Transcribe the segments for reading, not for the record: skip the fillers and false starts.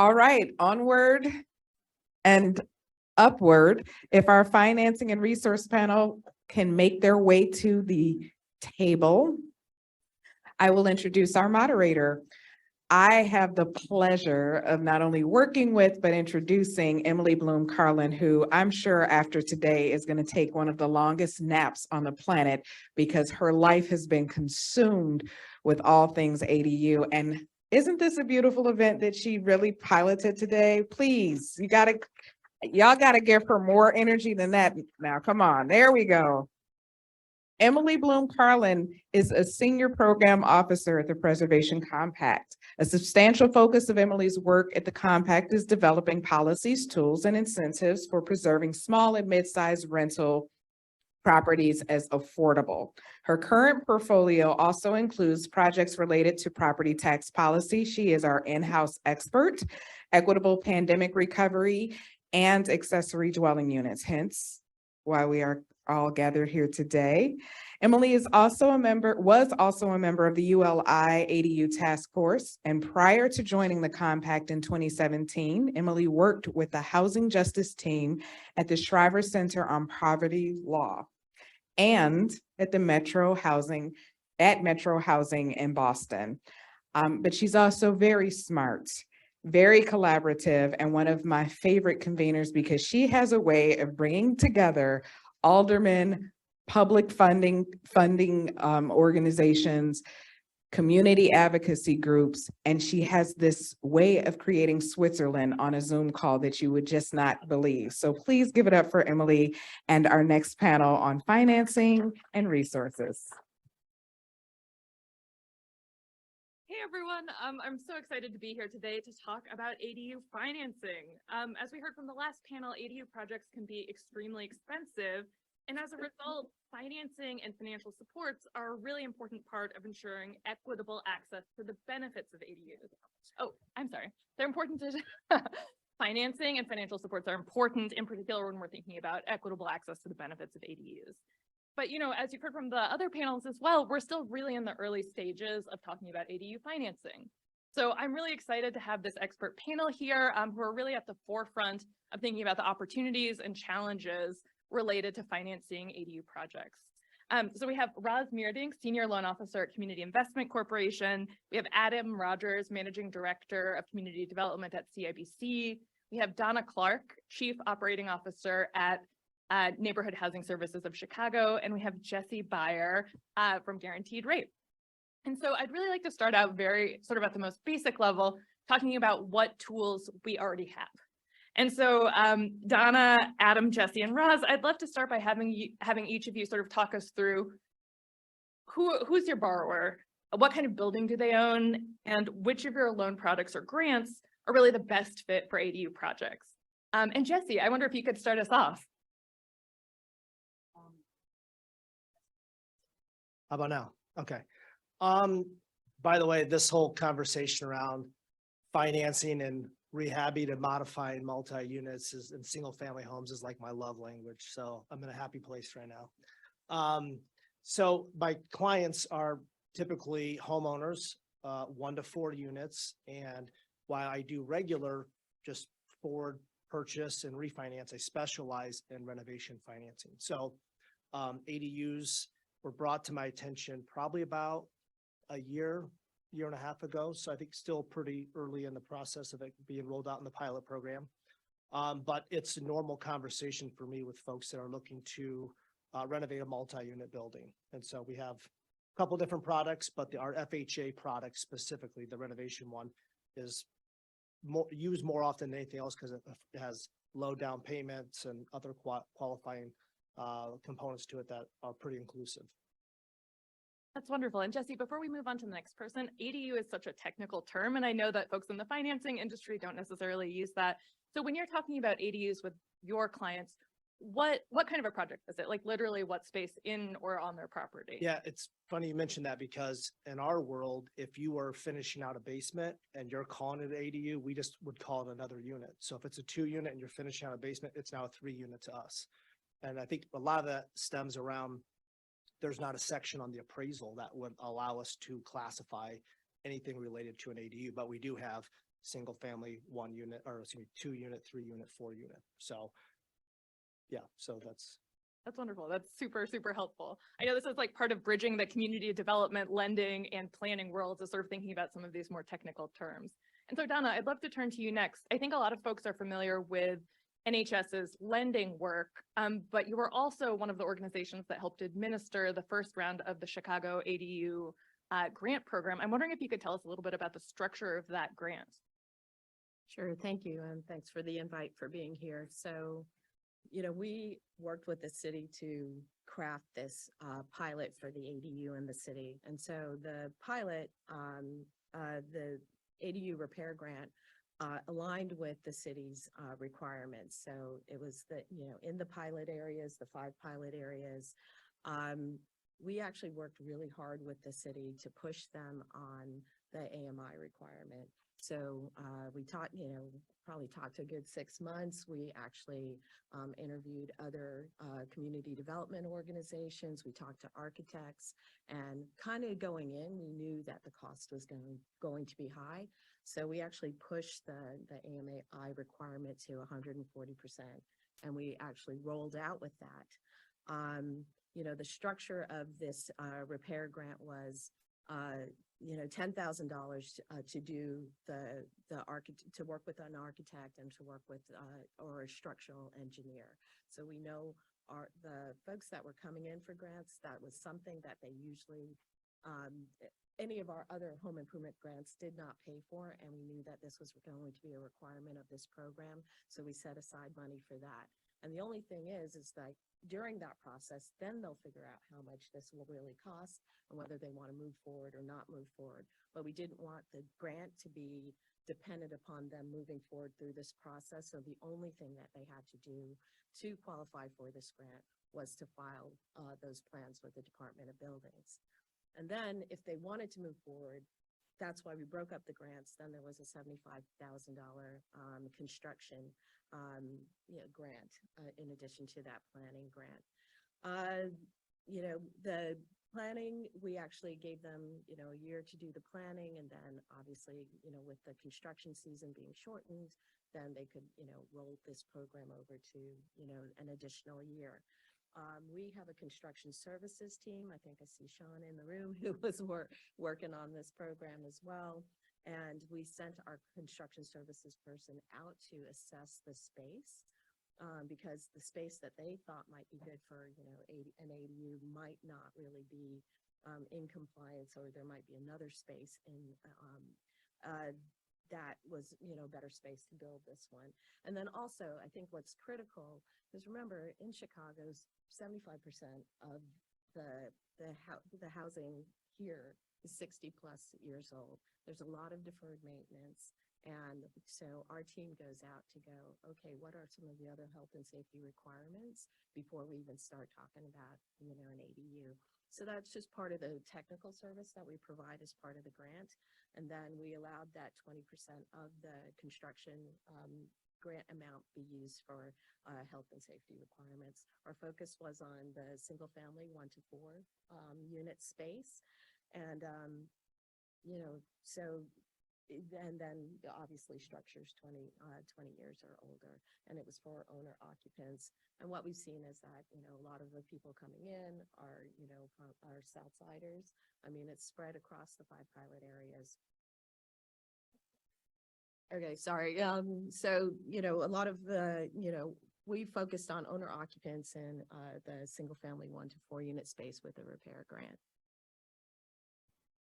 All right, onward and upward. If our financing and resource panel can make their way to the table, I will introduce our moderator. I have the pleasure of not only working with, but introducing Emily Bloom-Carlin, who I'm sure after today is going to take one of the longest naps on the planet because her life has been consumed with all things ADU. And isn't this a beautiful event that she really piloted today? Please, y'all gotta give her more energy than that. Now, come on, there we go. Emily Bloom-Carlin is a senior program officer at the Preservation Compact. A substantial focus of Emily's work at the Compact is developing policies, tools, and incentives for preserving small and mid-sized rental properties as affordable. Her current portfolio also includes projects related to property tax policy. She is our in-house expert, equitable pandemic recovery, and accessory dwelling units, hence why we are all gathered here today. Emily was also a member of the ULI ADU task force. And prior to joining the Compact in 2017, Emily worked with the housing justice team at the Shriver Center on Poverty Law and at Metro Housing in Boston. But she's also very smart, very collaborative, and one of my favorite conveners because she has a way of bringing together aldermen, public funding organizations, community advocacy groups, and she has this way of creating Switzerland on a Zoom call that you would just not believe. So please give it up for Emily and our next panel on financing and resources. Hey everyone, I'm so excited to be here today to talk about ADU financing. As we heard from the last panel, ADU projects can be extremely expensive, and as a result, financing and financial supports are a really important part of ensuring equitable access to the benefits of ADUs. Oh, I'm sorry. They're important to financing and financial supports are important, in particular when we're thinking about equitable access to the benefits of ADUs. But, you know, as you've heard from the other panels as well, we're still really in the early stages of talking about ADU financing. So I'm really excited to have this expert panel here who are really at the forefront of thinking about the opportunities and challenges related to financing ADU projects. So we have Meerdink, Senior Loan Officer at Community Investment Corporation. We have Adam Rogers, Managing Director of Community Development at CIBC. We have Donna Clarke, Chief Operating Officer at Neighborhood Housing Services of Chicago, and we have Jesse Byrer from Guaranteed Rate. And so I'd really like to start out very sort of at the most basic level, talking about what tools we already have. And so Donna, Adam, Jesse, and Roz, I'd love to start by having each of you sort of talk us through who's your borrower, what kind of building do they own, and which of your loan products or grants are really the best fit for ADU projects. And Jesse, I wonder if you could start us off. How about now? Okay. By the way, this whole conversation around financing and rehabbing and modifying multi-units and single family homes is like my love language. So I'm in a happy place right now. So my clients are typically homeowners, 1 to 4 units. And while I do regular just forward purchase and refinance, I specialize in renovation financing. So ADUs were brought to my attention probably about a year and a half ago. So I think still pretty early in the process of it being rolled out in the pilot program. But it's a normal conversation for me with folks that are looking to renovate a multi-unit building. And so we have a couple different products, but our FHA product specifically, the renovation one, is used more often than anything else because it has low down payments and other qualifying components to it that are pretty inclusive. That's wonderful. And Jesse, before we move on to the next person, ADU is such a technical term, and I know that folks in the financing industry don't necessarily use that. So when you're talking about ADUs with your clients, what kind of a project is it? Like literally what space in or on their property? Yeah, it's funny you mentioned that because in our world, if you are finishing out a basement and you're calling it an ADU, we just would call it another unit. So if it's a 2-unit and you're finishing out a basement, it's now a 3-unit to us. And I think a lot of that stems around there's not a section on the appraisal that would allow us to classify anything related to an ADU, but we do have single family, 1 unit, or excuse me, 2 unit, 3 unit, 4 unit. So yeah, so that's wonderful. That's super, super helpful. I know this is like part of bridging the community development, lending, and planning worlds, is sort of thinking about some of these more technical terms. And so Donna, I'd love to turn to you next. I think a lot of folks are familiar with NHS's lending work, but you were also one of the organizations that helped administer the first round of the Chicago ADU grant program. I'm wondering if you could tell us a little bit about the structure of that grant. Sure, thank you, and thanks for the invite for being here. So, we worked with the city to craft this pilot for the ADU in the city. And so the pilot, the ADU repair grant, aligned with the city's requirements. So it was the, in the pilot areas, the 5 pilot areas, we actually worked really hard with the city to push them on the AMI requirement. So we probably talked a good 6 months. We actually interviewed other community development organizations. We talked to architects, and kind of going in, we knew that the cost was going to be high. So we actually pushed the AMI requirement to 140%, and we actually rolled out with that. The structure of this repair grant was $10,000 to do to work with an architect and to work with or a structural engineer. So we know the folks that were coming in for grants, that was something that they usually any of our other home improvement grants did not pay for, and we knew that this was going to be a requirement of this program, so we set aside money for that. And the only thing is that during that process, then they'll figure out how much this will really cost and whether they want to move forward or not move forward. But we didn't want the grant to be dependent upon them moving forward through this process. So the only thing that they had to do to qualify for this grant was to file those plans with the Department of Buildings. And then if they wanted to move forward, that's why we broke up the grants. Then there was a $75,000 construction grant in addition to that planning grant. The planning, we actually gave them, a year to do the planning, and then obviously, with the construction season being shortened, then they could, roll this program over to, an additional year. We have a construction services team. I think I see Sean in the room who was working on this program as well. And we sent our construction services person out to assess the space because the space that they thought might be good for, an ADU might not really be in compliance, or there might be another space in that was, better space to build this one. And then also, I think what's critical is, remember, in Chicago, 75% of the housing here is 60+ years old. There's a lot of deferred maintenance. And so our team goes out to go, okay, what are some of the other health and safety requirements before we even start talking about, an ADU? So that's just part of the technical service that we provide as part of the grant. And then we allowed that 20% of the construction grant amount be used for health and safety requirements. Our focus was on the single family 1 to 4 unit space. And, and then obviously structures 20 years or older, and it was for owner occupants. And what we've seen is that, a lot of the people coming in are, are Southsiders. I mean, it's spread across the 5 pilot areas. Okay, sorry. So, a lot of the, we focused on owner occupants and the single family 1 to 4 unit space with a repair grant.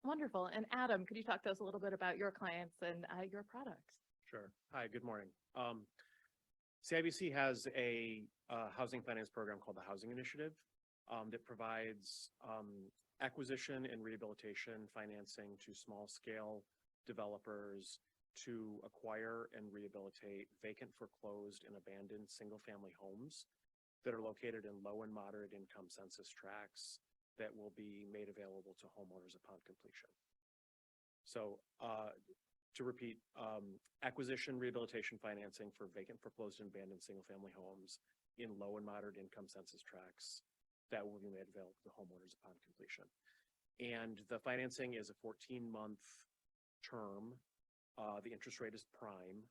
Wonderful. And Adam, could you talk to us a little bit about your clients and your products? Sure. Hi, good morning. CIBC has a housing finance program called the Housing Initiative that provides acquisition and rehabilitation financing to small scale developers to acquire and rehabilitate vacant, foreclosed, and abandoned single family homes that are located in low and moderate income census tracts that will be made available to homeowners upon completion. So to repeat, acquisition, rehabilitation financing for vacant, foreclosed, and abandoned single-family homes in low and moderate income census tracts that will be made available to homeowners upon completion. And the financing is a 14-month term The interest rate is prime.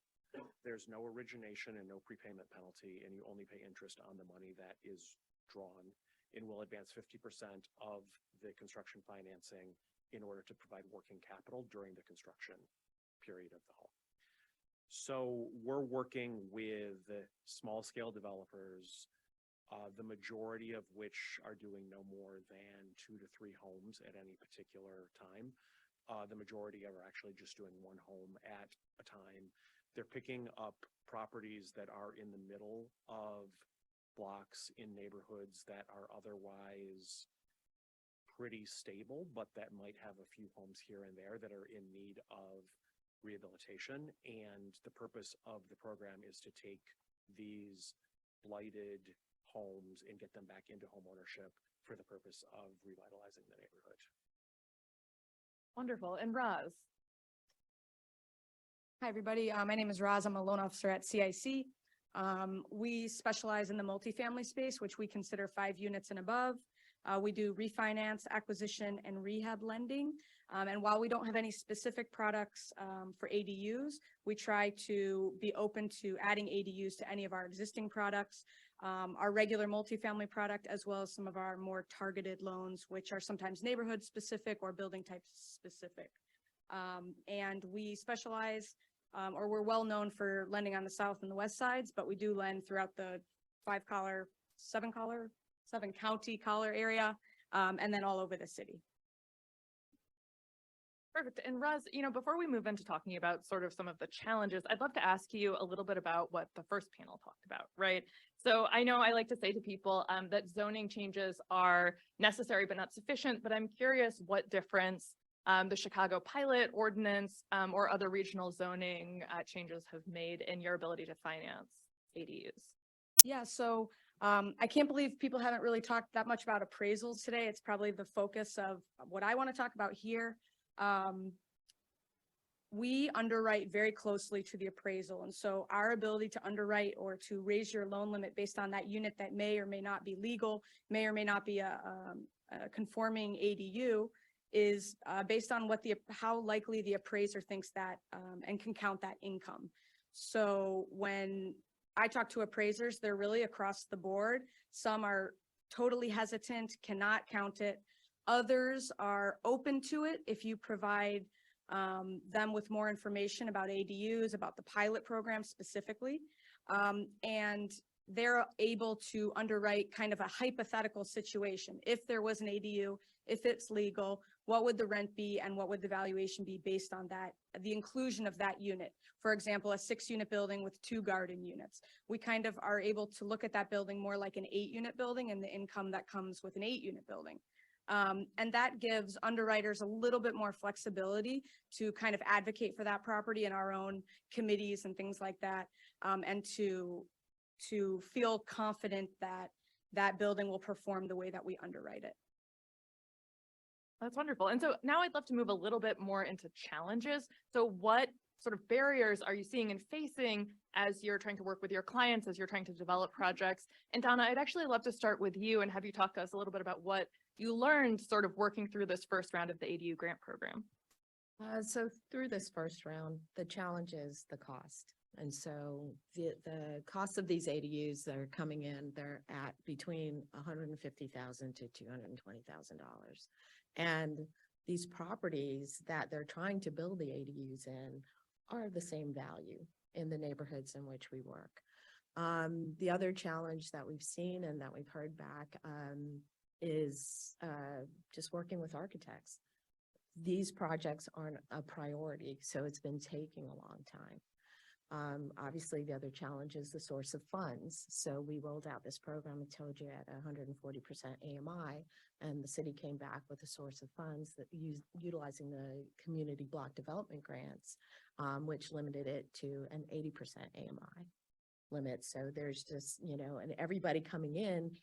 There's no origination and no prepayment penalty, and you only pay interest on the money that is drawn, and will advance 50% of the construction financing in order to provide working capital during the construction period of the home. So we're working with small scale developers, the majority of which are doing no more than 2 to 3 homes at any particular time. The majority are actually just doing 1 home at a time. They're picking up properties that are in the middle of blocks in neighborhoods that are otherwise pretty stable, but that might have a few homes here and there that are in need of rehabilitation. And the purpose of the program is to take these blighted homes and get them back into home ownership for the purpose of revitalizing the neighborhood. Wonderful. And Roz? Hi, everybody. My name is Roz. I'm a loan officer at CIC. We specialize in the multifamily space, which we consider 5 units and above. We do refinance, acquisition, and rehab lending. And while we don't have any specific products for ADUs, we try to be open to adding ADUs to any of our existing products, our regular multifamily product, as well as some of our more targeted loans, which are sometimes neighborhood specific or building type specific. And we specialize, or we're well known for lending on the south and the west sides, but we do lend throughout the 7-county collar area, and then all over the city. Perfect. And Roz, before we move into talking about sort of some of the challenges, I'd love to ask you a little bit about what the first panel talked about, right? So I know I like to say to people that zoning changes are necessary but not sufficient, but I'm curious what difference the Chicago pilot ordinance or other regional zoning changes have made in your ability to finance ADUs. Yeah, so I can't believe people haven't really talked that much about appraisals today. It's probably the focus of what I want to talk about here. We underwrite very closely to the appraisal. And so our ability to underwrite or to raise your loan limit based on that unit that may or may not be legal, may or may not be a conforming ADU, is based on how likely the appraiser thinks that and can count that income. So when I talk to appraisers, they're really across the board. Some are totally hesitant, cannot count it. Others are open to it if you provide them with more information about ADUs, about the pilot program specifically. And they're able to underwrite kind of a hypothetical situation. If there was an ADU, if it's legal, what would the rent be and what would the valuation be based on that, the inclusion of that unit? For example, a 6-unit building with 2 garden units. We kind of are able to look at that building more like an 8-unit building and the income that comes with an 8-unit building. And that gives underwriters a little bit more flexibility to kind of advocate for that property in our own committees and things like that, and to feel confident that that building will perform the way that we underwrite it. That's wonderful. And so now I'd love to move a little bit more into challenges. So what sort of barriers are you seeing and facing as you're trying to work with your clients, as you're trying to develop projects? And Donna, I'd actually love to start with you and have you talk to us a little bit about what you learned sort of working through this first round of the ADU grant program. So through this first round, the challenge is the cost. And so the cost of these ADUs that are coming in, they're at between $150,000 to $220,000. And these properties that they're trying to build the ADUs in are the same value in the neighborhoods in which we work. The other challenge that we've seen and that we've heard back is just working with architects. These projects aren't a priority, so it's been taking a long time. Obviously, the other challenge is the source of funds. So we rolled out this program, I told you, at 140% AMI, and the city came back with a source of funds that utilizing the community block development grants, which limited it to an 80% AMI limit. So there's just, and everybody coming in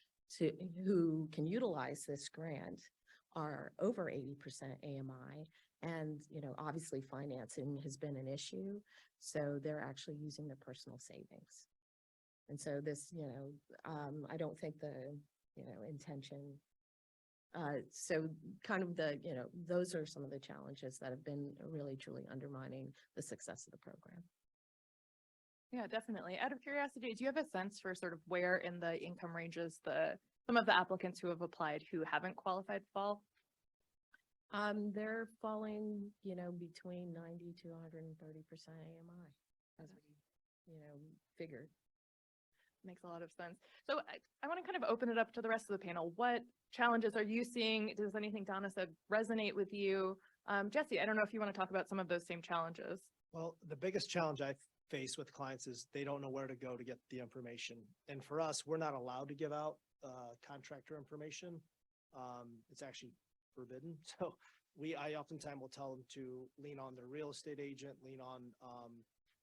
who can utilize this grant are over 80% AMI. And, obviously financing has been an issue. So they're actually using their personal savings. And so this, I don't think the, intention So kind of the, those are some of the challenges that have been really truly undermining the success of the program. Yeah, definitely. Out of curiosity, do you have a sense for sort of where in the income ranges some of the applicants who have applied who haven't qualified fall? They're falling, between 90 to 130% AMI as we, figured. Makes a lot of sense. So I want to kind of open it up to the rest of the panel. What challenges are you seeing? Does anything Donna said resonate with you? Jesse, I don't know if you want to talk about some of those same challenges. Well, the biggest challenge I face with clients is they don't know where to go to get the information. And for us, we're not allowed to give out contractor information. It's actually forbidden. So I oftentimes will tell them to lean on their real estate agent, lean on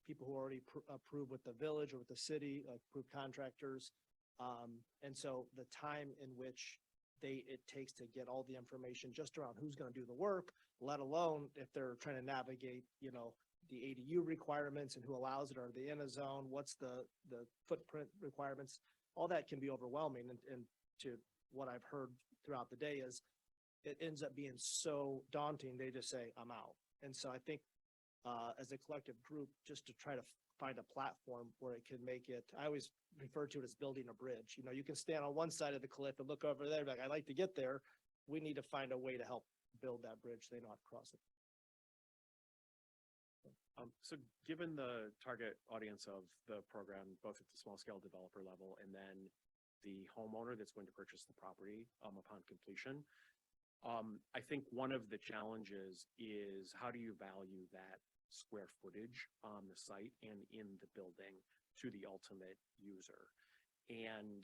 people who are already approved with the village or with the city, approved contractors. And so the time in which it takes to get all the information just around who's going to do the work, let alone if they're trying to navigate, the ADU requirements and who allows it, are they in a zone, what's the footprint requirements, all that can be overwhelming. And to what I've heard throughout the day is it ends up being so daunting, they just say, I'm out. And so I think as a collective group, just to try to find a platform where it can make it, I always refer to it as building a bridge. You can stand on one side of the cliff and look over there, like, I'd like to get there. We need to find a way to help build that bridge. They know how to cross it. So given the target audience of the program, both at the small scale developer level and then the homeowner that's going to purchase the property upon completion, I think one of the challenges is how do you value that square footage on the site and in the building to the ultimate user? And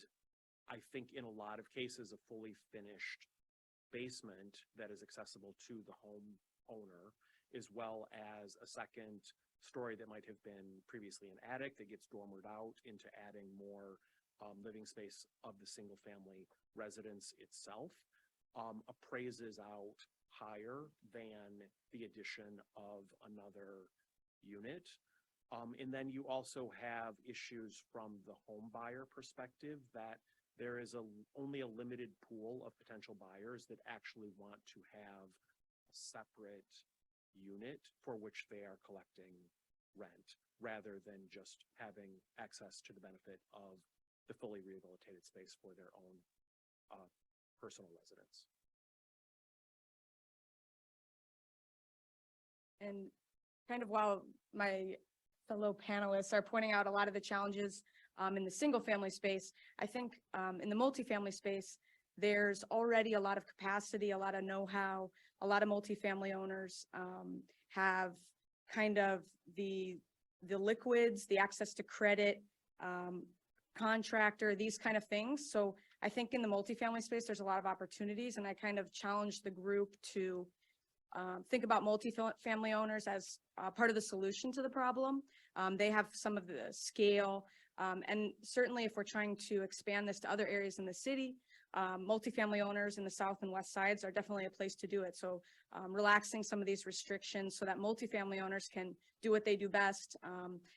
I think in a lot of cases, a fully finished basement that is accessible to the homeowner, as well as a second story that might have been previously an attic that gets dormered out into adding more living space of the single family residence itself, appraises out higher than the addition of another unit. And then you also have issues from the home buyer perspective that there is only a limited pool of potential buyers that actually want to have a separate unit for which they are collecting rent, rather than just having access to the benefit of the fully rehabilitated space for their own personal residence. And kind of while my fellow panelists are pointing out a lot of the challenges in the single family space, I think in the multifamily space, there's already a lot of capacity, a lot of know-how. A lot of multifamily owners have kind of the liquids, the access to credit, contractor, these kind of things. So I think in the multifamily space, there's a lot of opportunities, and I kind of challenge the group to think about multifamily owners as part of the solution to the problem. They have some of the scale, and certainly if we're trying to expand this to other areas in the city, multifamily owners in the south and west sides are definitely a place to do it. So relaxing some of these restrictions so that multifamily owners can do what they do best.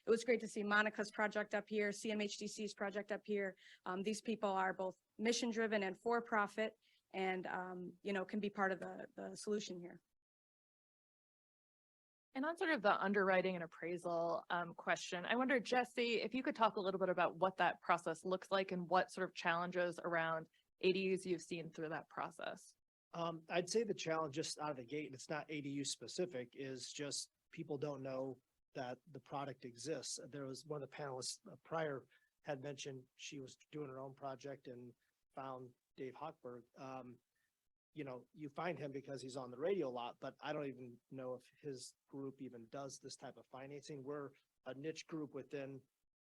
It was great to see Monica's project up here, CMHDC's project up here. These people are both mission driven and for profit, and can be part of the solution here. And on sort of the underwriting and appraisal question, I wonder, Jesse, if you could talk a little bit about what that process looks like and what sort of challenges around ADUs you've seen through that process. I'd say the challenge just out of the gate, and it's not ADU specific, is just people don't know that the product exists. There was one of the panelists prior had mentioned she was doing her own project and found Dave Hochberg. You find him because he's on the radio a lot, but I don't even know if his group even does this type of financing. We're a niche group within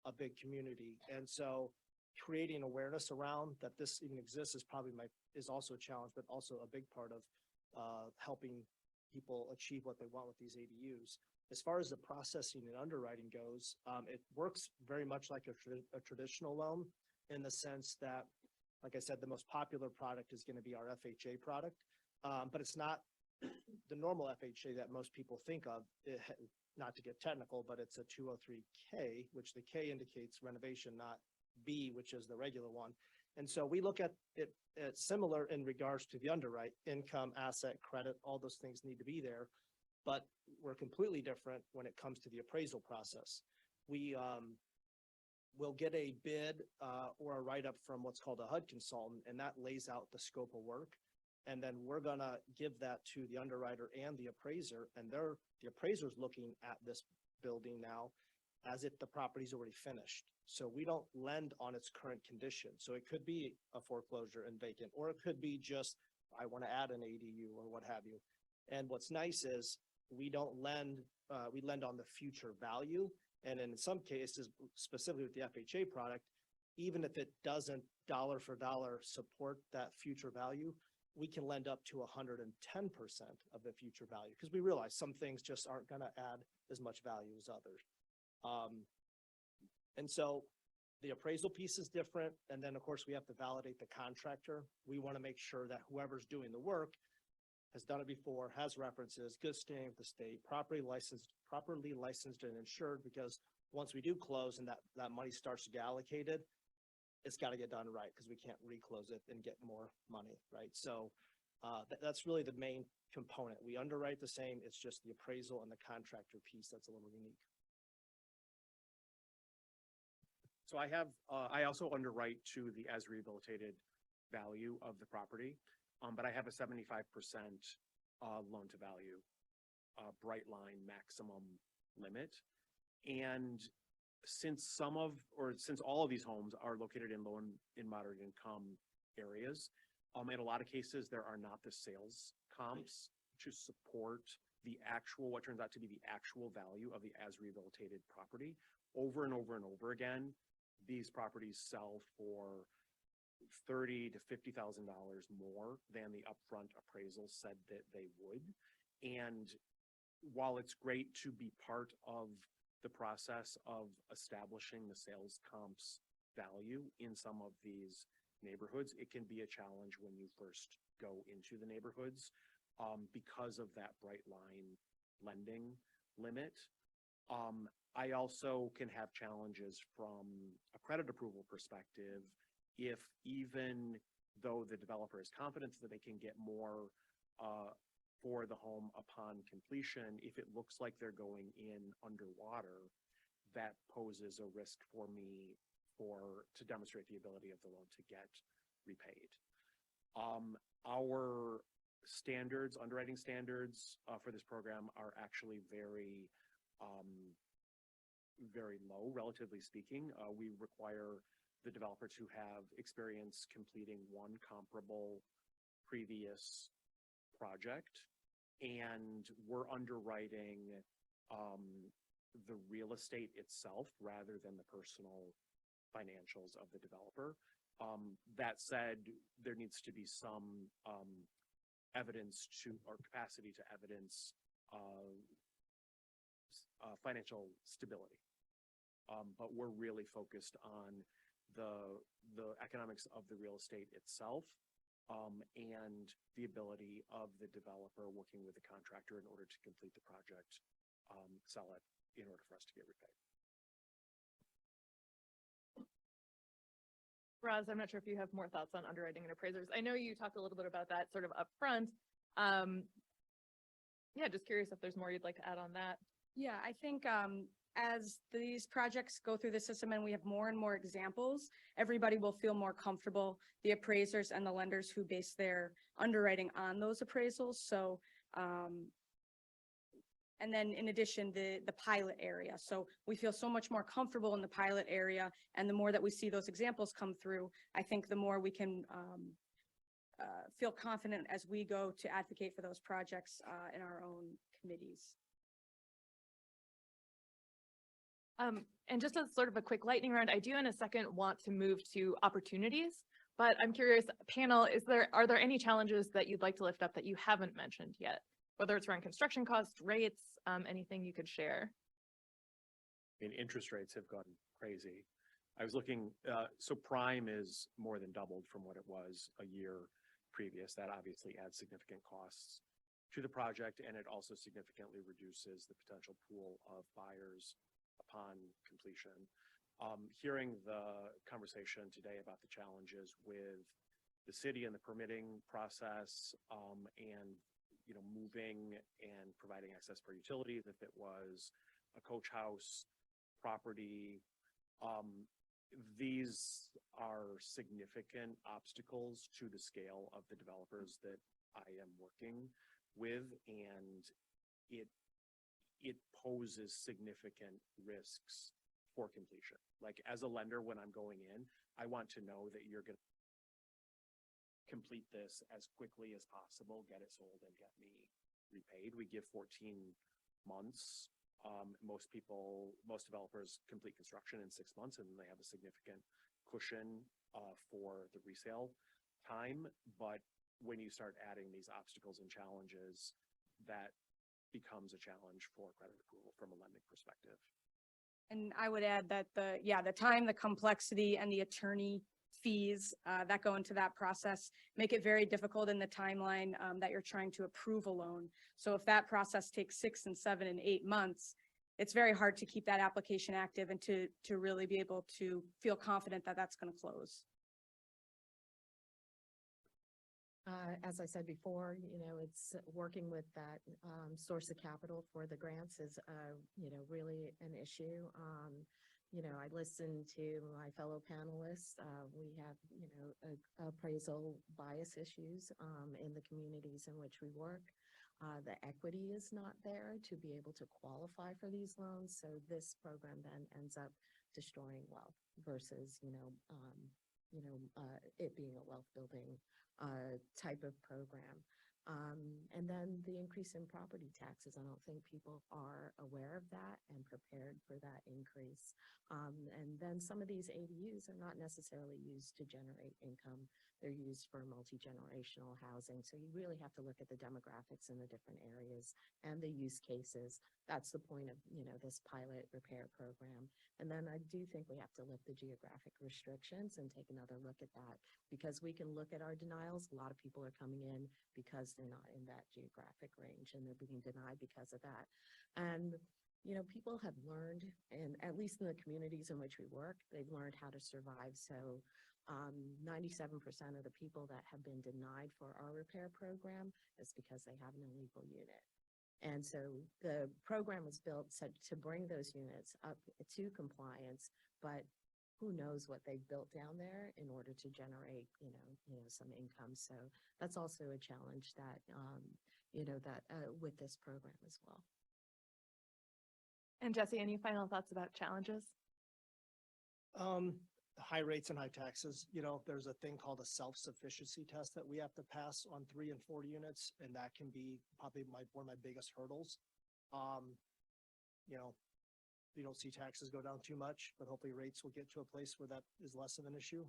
a big community. And so creating awareness around that this even exists is probably is also a challenge, but also a big part of helping people achieve what they want with these ADUs. As far as the processing and underwriting goes, it works very much like a traditional loan, in the sense that, like I said, the most popular product is going to be our FHA product, but it's not the normal FHA that most people think of. Not to get technical, but it's a 203K, which the K indicates renovation, not B, which is the regular one. And so we look at it, it's similar in regards to the underwrite, income, asset, credit, all those things need to be there. But we're completely different when it comes to the appraisal process. We, will get a bid, or a write-up from what's called a HUD consultant, and that lays out the scope of work. And then we're gonna give that to the underwriter and the appraiser, and the appraiser's looking at this building now as if the property's already finished. So we don't lend on its current condition. So it could be a foreclosure and vacant, or it could be just, I want to add an ADU or what have you. And what's nice is we don't lend, we lend on the future value. And in some cases, specifically with the FHA product, even if it doesn't dollar for dollar support that future value, we can lend up to 110% of the future value, because we realize some things just aren't going to add as much value as others. And so the appraisal piece is different. And then of course we have to validate the contractor. We want to make sure that whoever's doing the work has done it before, has references, good standing with the state, properly licensed and insured, because once we do close and that money starts to get allocated, it's got to get done right, because we can't reclose it and get more money, right? So that's really the main component. We underwrite the same, it's just the appraisal and the contractor piece that's a little unique. So I also underwrite to the as rehabilitated value of the property, but I have a 75% loan to value, bright line maximum limit. And since all of these homes are located in low and moderate income areas, in a lot of cases, there are not the sales comps to support the actual, what turns out to be the actual value of the as rehabilitated property. Over and over and over again, these properties sell for $30,000 to $50,000 more than the upfront appraisal said that they would. And while it's great to be part of the process of establishing the sales comps value in some of these neighborhoods, it can be a challenge when you first go into the neighborhoods, because of that bright line lending limit. I also can have challenges from a credit approval perspective if, even though the developer is confident that they can get more for the home upon completion, if it looks like they're going in underwater, that poses a risk for me to demonstrate the ability of the loan to get repaid. Our standards, underwriting standards for this program are actually very low, relatively speaking. We require the developer to have experience completing one comparable previous project, and we're underwriting the real estate itself rather than the personal financials of the developer. That said, there needs to be some evidence or capacity to evidence financial stability. But we're really focused on the economics of the real estate itself, and the ability of the developer working with the contractor in order to complete the project, sell it in order for us to get repaid. Roz, I'm not sure if you have more thoughts on underwriting and appraisers. I know you talked a little bit about that sort of upfront. Yeah, just curious if there's more you'd like to add on that. Yeah, I think as these projects go through the system and we have more and more examples, everybody will feel more comfortable, the appraisers and the lenders who base their underwriting on those appraisals. So, and then in addition, the pilot area. So we feel so much more comfortable in the pilot area, and the more that we see those examples come through, I think the more we can feel confident as we go to advocate for those projects in our own committees. And just as sort of a quick lightning round, I do in a second want to move to opportunities, but I'm curious, panel, are there any challenges that you'd like to lift up that you haven't mentioned yet? Whether it's around construction costs, rates, anything you could share? I mean, interest rates have gone crazy. I was looking, so prime is more than doubled from what it was a year previous. That obviously adds significant costs to the project, and it also significantly reduces the potential pool of buyers upon completion. Hearing the conversation today about the challenges with the city and the permitting process, and, you know, moving and providing access for utilities, if it was a coach house property, these are significant obstacles to the scale of the developers that I am working with, and it poses significant risks for completion. Like, as a lender, when I'm going in, I want to know that you're going to complete this as quickly as possible, get it sold, and get me repaid. We give 14 months. Most developers complete construction in 6 months, and they have a significant cushion for the resale time. But when you start adding these obstacles and challenges, that becomes a challenge for credit approval from a lending perspective. And I would add that the time, the complexity, and the attorney fees that go into that process make it very difficult in the timeline that you're trying to approve a loan. So if that process takes 6 and 7 and 8 months, it's very hard to keep that application active and to really be able to feel confident that that's going to close. As I said before, you know, it's working with that source of capital for the grants is, you know, really an issue. You know, I listened to my fellow panelists. We have, you know, appraisal bias issues in the communities in which we work. The equity is not there to be able to qualify for these loans. So this program then ends up destroying wealth versus, it being a wealth building type of program. And then the increase in property taxes. I don't think people are aware of that and prepared for that increase. And then some of these ADUs are not necessarily used to generate income. They're used for multi-generational housing. So you really have to look at the demographics in the different areas and the use cases. That's the point of, you know, this pilot repair program. And then I do think we have to lift the geographic restrictions and take another look at that, because we can look at our denials. A lot of people are coming in because they're not in that geographic range and they're being denied because of that. And, you know, people have learned, and at least in the communities in which we work, they've learned how to survive. So 97% of the people that have been denied for our repair program is because they have an illegal unit. And so the program was built to bring those units up to compliance, but who knows what they've built down there in order to generate, some income. So that's also a challenge that, with this program as well. And Jesse, any final thoughts about challenges? High rates and high taxes, there's a thing called a self-sufficiency test that we have to pass on 3 and 4 units, and that can be probably one of my biggest hurdles. We don't see taxes go down too much, but hopefully rates will get to a place where that is less of an issue.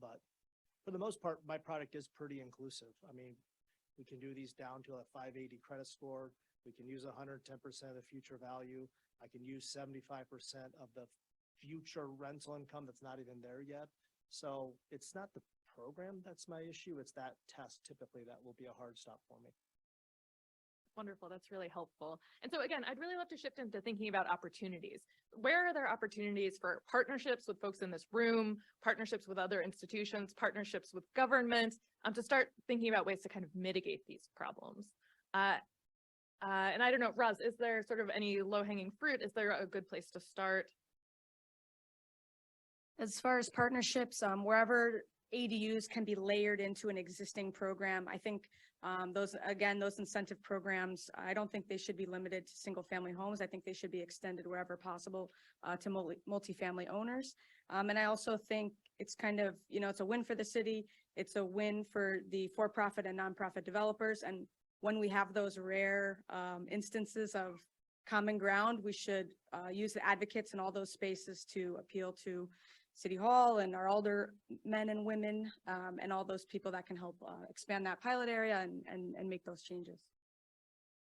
But for the most part, my product is pretty inclusive. I mean, we can do these down to a 580 credit score. We can use 110% of the future value. I can use 75% of the future rental income that's not even there yet. So it's not the program that's my issue. It's that test typically that will be a hard stop for me. Wonderful. That's really helpful. And so again, I'd really love to shift into thinking about opportunities. Where are there opportunities for partnerships with folks in this room, partnerships with other institutions, partnerships with government, to start thinking about ways to kind of mitigate these problems? And I don't know, Roz, is there sort of any low-hanging fruit? Is there a good place to start? As far as partnerships, wherever ADUs can be layered into an existing program, I think those incentive programs, I don't think they should be limited to single family homes. I think they should be extended wherever possible to multifamily owners. And I also think it's kind of, it's a win for the city. It's a win for the for-profit and nonprofit developers. And when we have those rare instances of common ground, we should use the advocates in all those spaces to appeal to City Hall and our alder men and women and all those people that can help expand that pilot area and make those changes.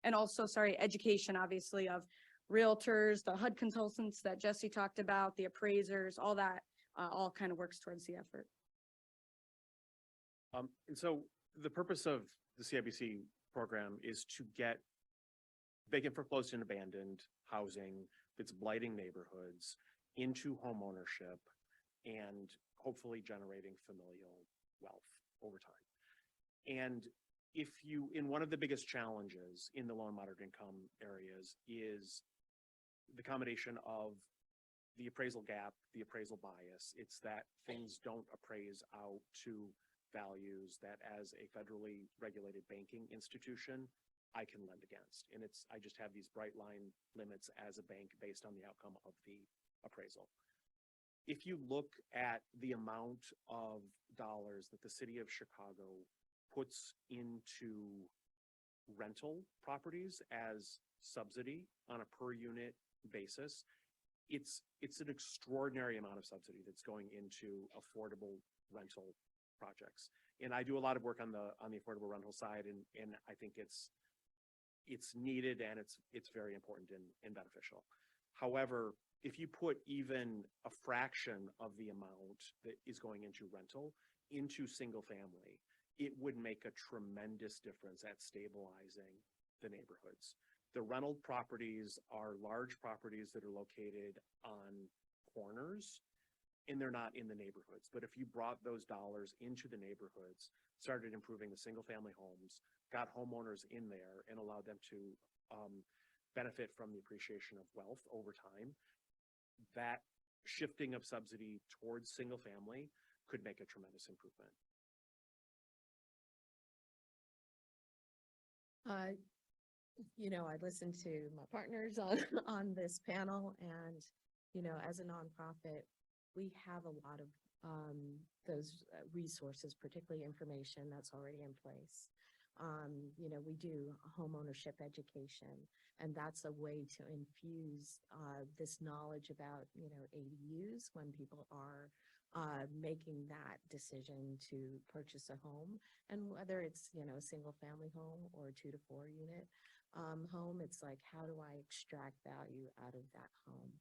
And also, education, obviously, of realtors, the HUD consultants that Jesse talked about, the appraisers, all that all kind of works towards the effort. And so the purpose of the CIBC program is to get vacant, foreclosed, and abandoned housing that's blighting neighborhoods into homeownership and hopefully generating familial wealth over time. And if you, in one of the biggest challenges in the low and moderate income areas is the combination of the appraisal gap, the appraisal bias. It's that things don't appraise out to values that as a federally regulated banking institution, I can lend against. And I just have these bright line limits as a bank based on the outcome of the appraisal. If you look at the amount of dollars that the city of Chicago puts into rental properties as subsidy on a per unit basis, it's an extraordinary amount of subsidy that's going into affordable rental projects. And I do a lot of work on the affordable rental side, and I think it's needed and it's very important and beneficial. However, if you put even a fraction of the amount that is going into rental into single family, it would make a tremendous difference at stabilizing the neighborhoods. The rental properties are large properties that are located on corners and they're not in the neighborhoods. But if you brought those dollars into the neighborhoods, started improving the single family homes, got homeowners in there and allowed them to benefit from the appreciation of wealth over time, that shifting of subsidy towards single family could make a tremendous improvement. I listened to my partners on this panel, and, as a nonprofit, we have a lot of those resources, particularly information that's already in place. We do homeownership education, and that's a way to infuse this knowledge about, ADUs when people are making that decision to purchase a home. And whether it's, a single family home or a 2 to 4 unit home, it's like, how do I extract value out of that home?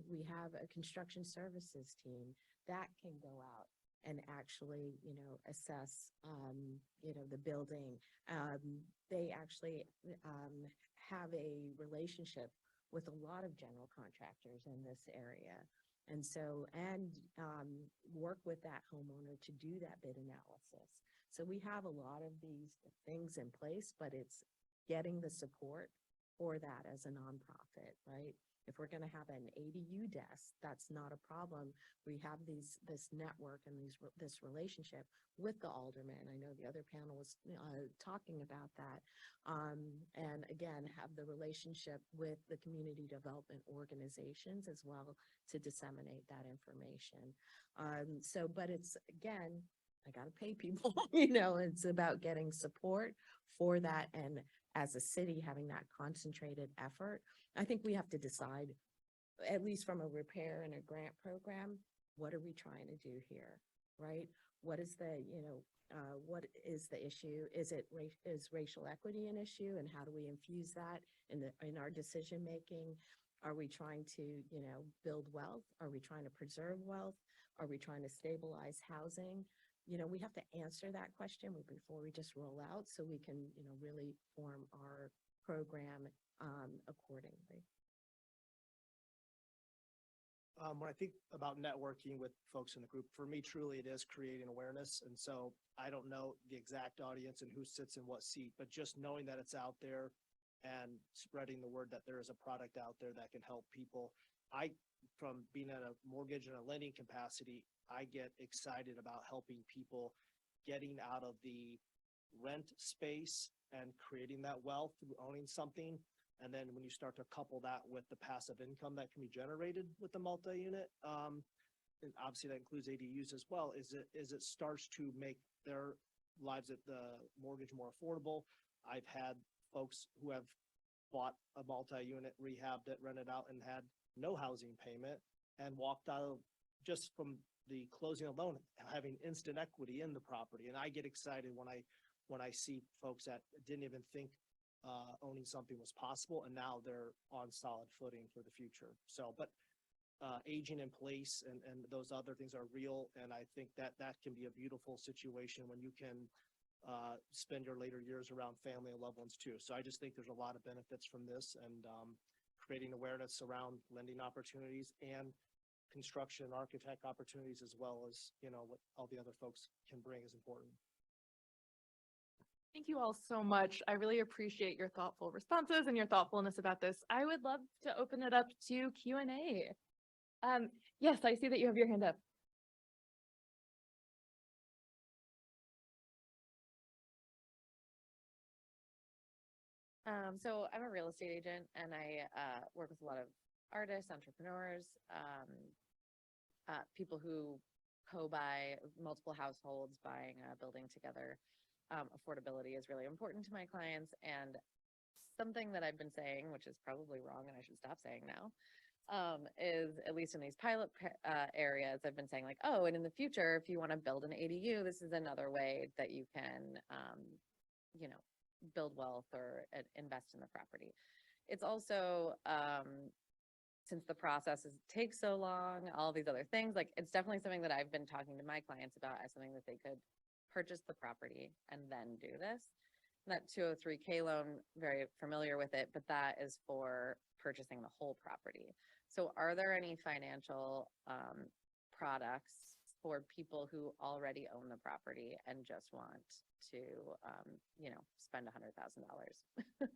We have a construction services team that can go out and actually, assess, the building. They actually have a relationship with a lot of general contractors in this area. And so, work with that homeowner to do that bid analysis. So we have a lot of these things in place, but it's getting the support for that as a nonprofit, right? If we're going to have an ADU desk, that's not a problem. We have this network and this relationship with the aldermen. I know the other panel was talking about that. And again, have the relationship with the community development organizations as well to disseminate that information. But it's, again, I got to pay people, it's about getting support for that. And as a city, having that concentrated effort, I think we have to decide, at least from a repair and a grant program, what are we trying to do here, right? What is the, what is the issue? Is racial equity an issue, and how do we infuse that in our decision making? Are we trying to, build wealth? Are we trying to preserve wealth? Are we trying to stabilize housing? We have to answer that question before we just roll out, so we can, really form our program accordingly. When I think about networking with folks in the group, for me, truly, it is creating awareness. And so I don't know the exact audience and who sits in what seat, but just knowing that it's out there and spreading the word that there is a product out there that can help people. From being at a mortgage and a lending capacity, I get excited about helping people getting out of the rent space and creating that wealth through owning something. And then when you start to couple that with the passive income that can be generated with the multi-unit, and obviously that includes ADUs as well, is it starts to make their lives at the mortgage more affordable. I've had folks who have bought a multi-unit, rehabbed it, rented out, and had no housing payment and walked out of just from the closing alone, having instant equity in the property. And I get excited when I see folks that didn't even think owning something was possible, and now they're on solid footing for the future. So, but aging in place and those other things are real. And I think that can be a beautiful situation when you can spend your later years around family and loved ones too. So I just think there's a lot of benefits from this, and creating awareness around lending opportunities and construction architect opportunities, as well as, you know, what all the other folks can bring is important. Thank you all so much. I really appreciate your thoughtful responses and your thoughtfulness about this. I would love to open it up to Q&A. Yes, I see that you have your hand up. So I'm a real estate agent and I work with a lot of artists, entrepreneurs, people who co-buy multiple households buying a building together. Affordability is really important to my clients, and something that I've been saying, which is probably wrong and I should stop saying now, is at least in these pilot areas, I've been saying like, oh, and in the future, if you want to build an ADU, this is another way that you can, you know, build wealth or invest in the property. It's also, since the takes so long, all these other things, like it's definitely something that I've been talking to my clients about as something that they could purchase the property and then do this. That 203K loan, very familiar with it, but that is for purchasing the whole property. So are there any financial products for people who already own the property and just want to, you know, spend $100,000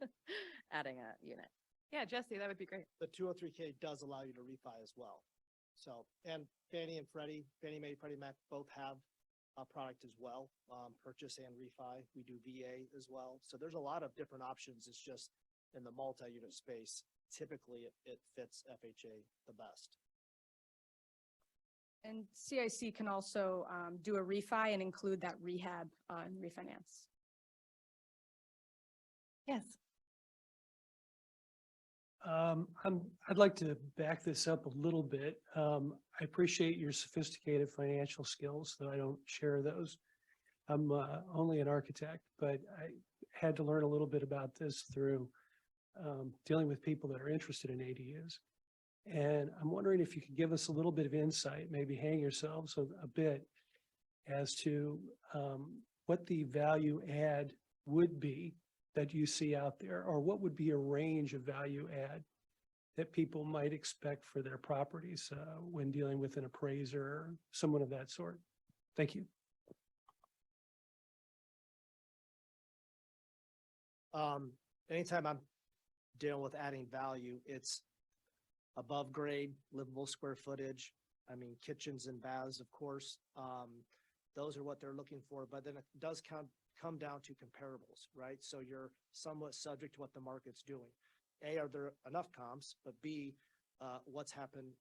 adding a unit? Yeah, Jesse, that would be great. The 203K does allow you to refi as well. So, and Fannie and Freddie, Fannie Mae, Freddie Mac both have a product as well, purchase and refi. We do VA as well. So there's a lot of different options. It's just in the multi-unit space, typically it fits FHA the best. And CIC can also do a refi and include that rehab and refinance. Yes. I'd like to back this up a little bit. I appreciate your sophisticated financial skills, though I don't share those. I'm only an architect, but I had to learn a little bit about this through dealing with people that are interested in ADUs. And I'm wondering if you could give us a little bit of insight, maybe hang yourselves a bit as to what the value add would be that you see out there, or what would be a range of value add that people might expect for their properties when dealing with an appraiser or someone of that sort. Thank you. Anytime I'm dealing with adding value, it's above grade, livable square footage. I mean, kitchens and baths, of course. Those are what they're looking for, but then it does come down to comparables, right? So you're somewhat subject to what the market's doing. A, are there enough comps? But B, what's happened?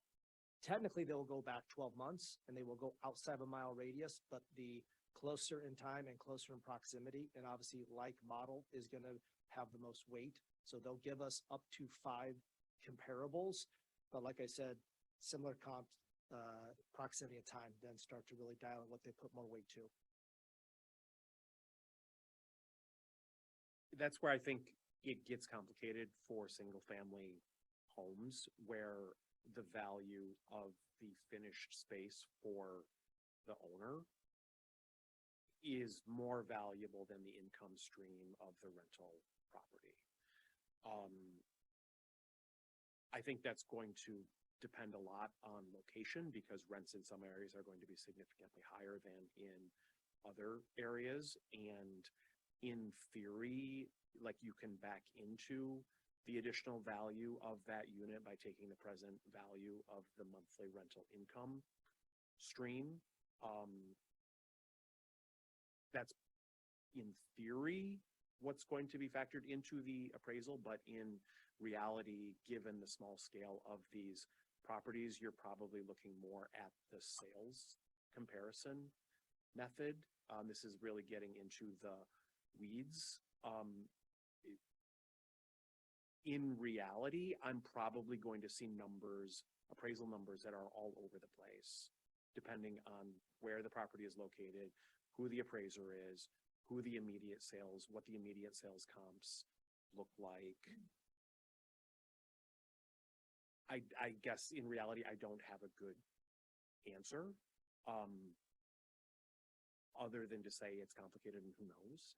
Technically, they'll go back 12 months and they will go outside of a mile radius, but the closer in time and closer in proximity, and obviously like model is going to have the most weight. So they'll give us up to 5 comparables. But like I said, similar comps, proximity of time, then start to really dial in what they put more weight to. That's where I think it gets complicated for single family homes, where the value of the finished space for the owner is more valuable than the income stream of the rental property. I think that's going to depend a lot on location, because rents in some areas are going to be significantly higher than in other areas. And in theory, like, you can back into the additional value of that unit by taking the present value of the monthly rental income stream. That's in theory what's going to be factored into the appraisal, but in reality, given the small scale of these properties, you're probably looking more at the sales comparison method. This is really getting into the weeds. In reality, I'm probably going to see appraisal numbers that are all over the place, depending on where the property is located, who the appraiser is, what the immediate sales comps look like. I guess in reality, I don't have a good answer, other than to say it's complicated and who knows.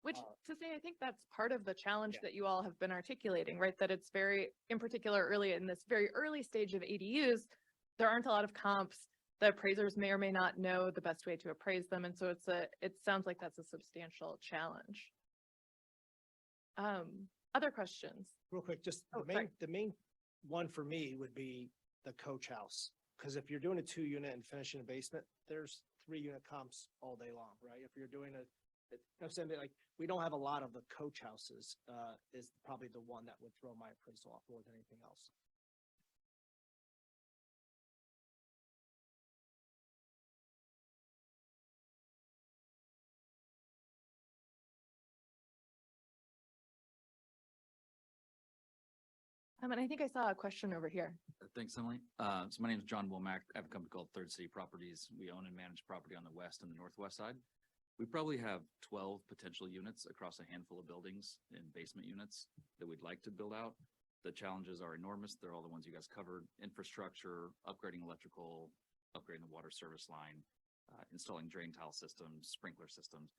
Which Uh, to say, I think that's part of the challenge yeah. that you all have been articulating, right? That it's very, in particular, early in this very early stage of ADUs, there aren't a lot of comps. The appraisers may or may not know the best way to appraise them. And so it sounds like that's a substantial challenge. Other questions? Real quick, just Oh, the sorry. main one for me would be the coach house. Cause if you're doing a 2-unit and finishing a basement, there's 3-unit comps all day long, right? If you're doing I'm saying that, like, we don't have a lot of the coach houses, is probably the one that would throw my appraisal off more than anything else. And I think I saw a question over here. Thanks, Emily. So my name is John Womack. I have a company called Third City Properties. We own and manage property on the west and the northwest side. We probably have 12 potential units across a handful of buildings and basement units that we'd like to build out. The challenges are enormous. They're all the ones you guys covered: infrastructure, upgrading electrical, upgrading the water service line, installing drain tile systems, sprinkler systems.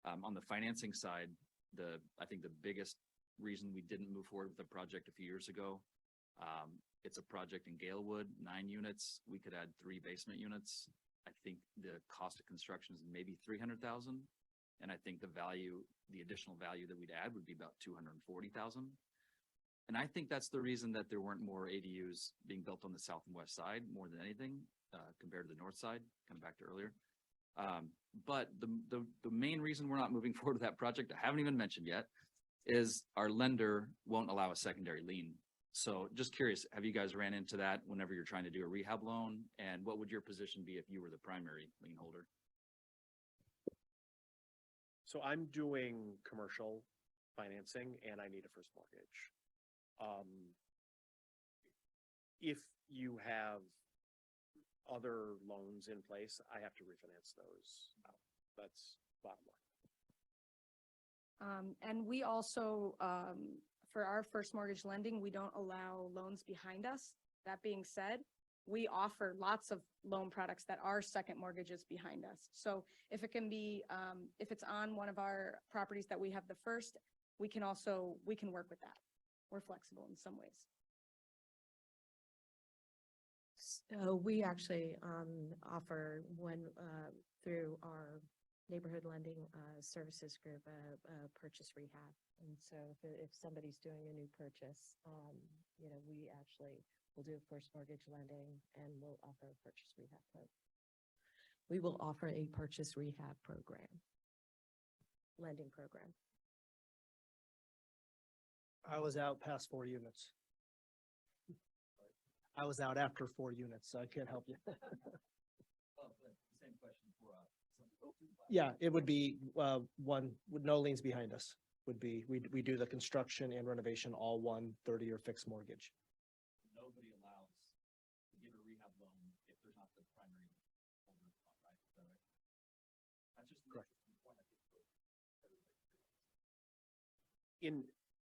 On the financing side, I think the biggest reason we didn't move forward with the project a few years ago, it's a project in Galewood, 9 units. We could add 3 basement units. I think the cost of construction is maybe $300,000. And I think the additional value that we'd add would be about $240,000. And I think that's the reason that there weren't more ADUs being built on the south and west side more than anything, compared to the north side, kind of back to earlier. But the main reason we're not moving forward with that project, I haven't even mentioned yet, is our lender won't allow a secondary lien. So just curious, have you guys ran into that whenever you're trying to do a rehab loan? And what would your position be if you were the primary lien holder? So I'm doing commercial financing and I need a first mortgage. If you have other loans in place, I have to refinance those out. That's bottom line. And we also, for our first mortgage lending, we don't allow loans behind us. That being said, we offer lots of loan products that are second mortgages behind us. So if it can be, if it's on one of our properties that we have the first, we can work with that. We're flexible in some ways. So we actually offer through our neighborhood lending services group, purchase rehab. And so if somebody's doing a new purchase, we actually will do a first mortgage lending and we'll offer a purchase rehab program. We will offer a purchase rehab program, lending program. I was out past 4 units. I was out after 4 units, so I can't help you. Same question for Yeah, it would be, one with no liens behind us would be, we do the construction and renovation, all 1 30-year fixed mortgage. nobody allows to give a rehab loan if they're not the primary holder, right? Is that right? That's just an Correct. interesting point, I think, for everybody.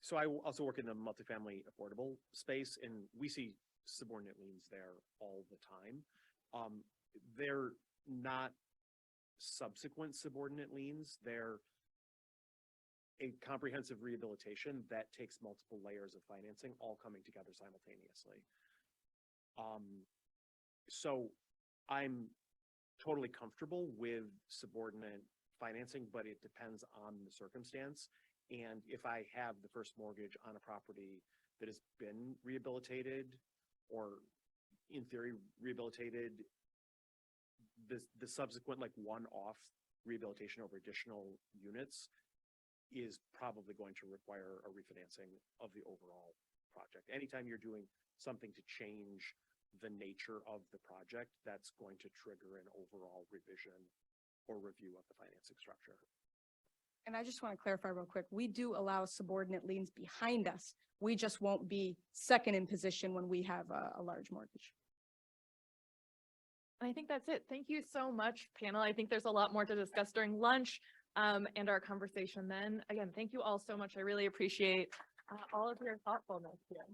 So I also work in the multifamily affordable space and we see subordinate liens there all the time. They're not subsequent subordinate liens. They're a comprehensive rehabilitation that takes multiple layers of financing all coming together simultaneously. So I'm totally comfortable with subordinate financing, but it depends on the circumstance. And if I have the first mortgage on a property that has been rehabilitated or in theory rehabilitated, the subsequent like one-off rehabilitation over additional units is probably going to require a refinancing of the overall project. Anytime you're doing something to change the nature of the project, that's going to trigger an overall revision or review of the financing structure. And I just want to clarify real quick, we do allow subordinate liens behind us. We just won't be second in position when we have a large mortgage. And I think that's it. Thank you so much, panel. I think there's a lot more to discuss during lunch and our conversation then. Again, thank you all so much. I really appreciate all of your thoughtfulness here.